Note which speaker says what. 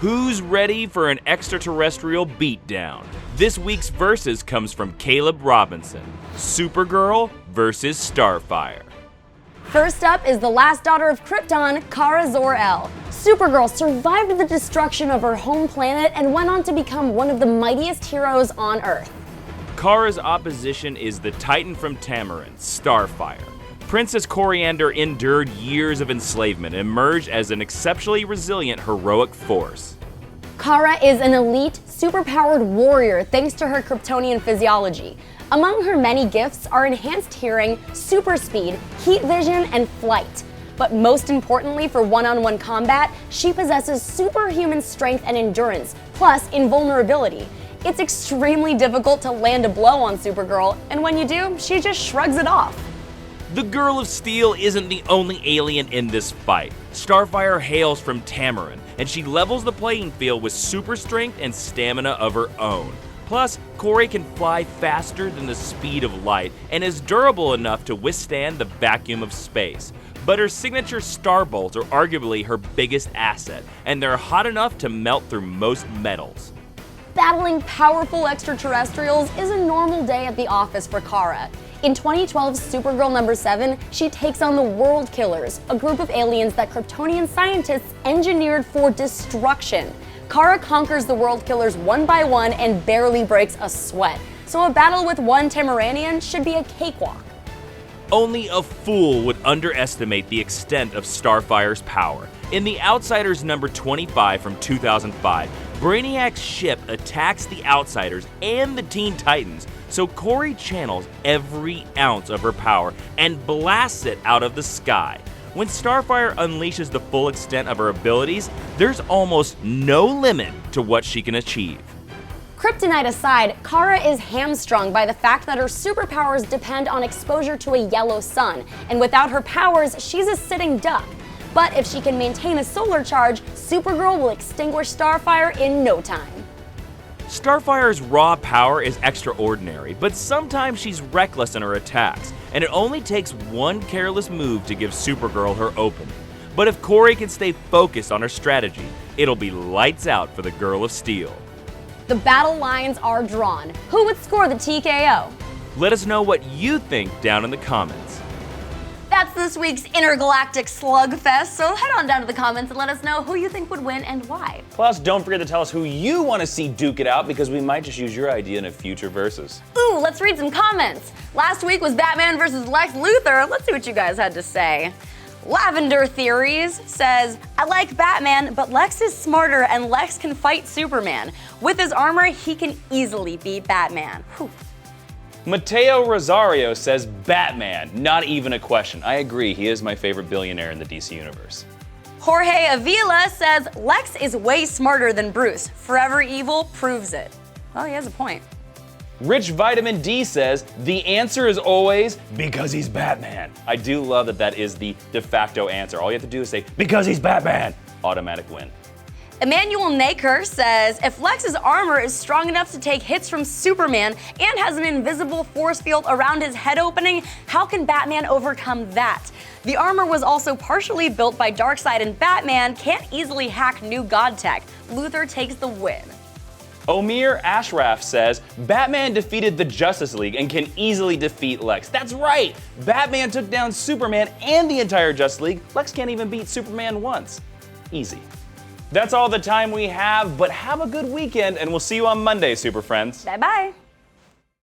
Speaker 1: Who's ready for an extraterrestrial beatdown? This week's versus comes from Caleb Robinson. Supergirl versus Starfire.
Speaker 2: First up is the Last Daughter of Krypton, Zor-el. Supergirl survived the destruction of her home planet and went on to become one of the mightiest heroes on Earth.
Speaker 1: Kara's opposition is the Titan from Tamaran, Starfire. Princess Koriander endured years of enslavement and emerged as an exceptionally resilient, heroic force.
Speaker 2: Kara is an elite, superpowered warrior thanks to her Kryptonian physiology. Among her many gifts are enhanced hearing, super speed, heat vision, and flight. But most importantly for one-on-one combat, she possesses superhuman strength and endurance, plus invulnerability. It's extremely difficult to land a blow on Supergirl, and when you do, she just shrugs it off.
Speaker 1: The Girl of Steel isn't the only alien in this fight. Starfire hails from Tamaran, and she levels the playing field with super strength and stamina of her own. Plus, Kori can fly faster than the speed of light and is durable enough to withstand the vacuum of space. But her signature starbolts are arguably her biggest asset, and they're hot enough to melt through most metals.
Speaker 2: Battling powerful extraterrestrials is a normal day at the office for Kara. In 2012's Supergirl number 7, she takes on the World Killers, a group of aliens that Kryptonian scientists engineered for destruction. Kara conquers the World Killers one by one and barely breaks a sweat, so a battle with one Tamaranian should be a cakewalk.
Speaker 1: Only a fool would underestimate the extent of Starfire's power. In The Outsiders number 25 from 2005, Brainiac's ship attacks the Outsiders and the Teen Titans, so Kori channels every ounce of her power and blasts it out of the sky. When Starfire unleashes the full extent of her abilities, there's almost no limit to what she can achieve.
Speaker 2: Kryptonite aside, Kara is hamstrung by the fact that her superpowers depend on exposure to a yellow sun, and without her powers, she's a sitting duck. But if she can maintain a solar charge, Supergirl will extinguish Starfire in no time.
Speaker 1: Starfire's raw power is extraordinary, but sometimes she's reckless in her attacks, and it only takes one careless move to give Supergirl her opening. But if Kori can stay focused on her strategy, it'll be lights out for the Girl of Steel.
Speaker 2: The battle lines are drawn. Who would score the TKO?
Speaker 1: Let us know what you think down in the comments.
Speaker 2: That's this week's intergalactic slugfest, so head on down to the comments and let us know who you think would win and why.
Speaker 3: Plus, don't forget to tell us who you want to see duke it out, because we might just use your idea in a future versus.
Speaker 2: Ooh, let's read some comments. Last week was Batman versus Lex Luthor. Let's see what you guys had to say. Lavender Theories says, I like Batman, but Lex is smarter and Lex can fight Superman. With his armor, he can easily beat Batman. Whew.
Speaker 3: Mateo Rosario says Batman, not even a question. I agree, he is my favorite billionaire in the DC universe.
Speaker 2: Jorge Avila says, Lex is way smarter than Bruce. Forever Evil proves it. Well, he has a point.
Speaker 3: Rich Vitamin D says, the answer is always, because he's Batman. I do love that that is the de facto answer. All you have to do is say, because he's Batman. Automatic win.
Speaker 2: Emmanuel Naker says, if Lex's armor is strong enough to take hits from Superman and has an invisible force field around his head opening, how can Batman overcome that? The armor was also partially built by Darkseid, and Batman can't easily hack new god tech. Luthor takes the win.
Speaker 3: Omir Ashraf says, Batman defeated the Justice League and can easily defeat Lex. That's right! Batman took down Superman and the entire Justice League. Lex can't even beat Superman once. Easy. That's all the time we have, but have a good weekend, and we'll see you on Monday, Super Friends.
Speaker 2: Bye-bye.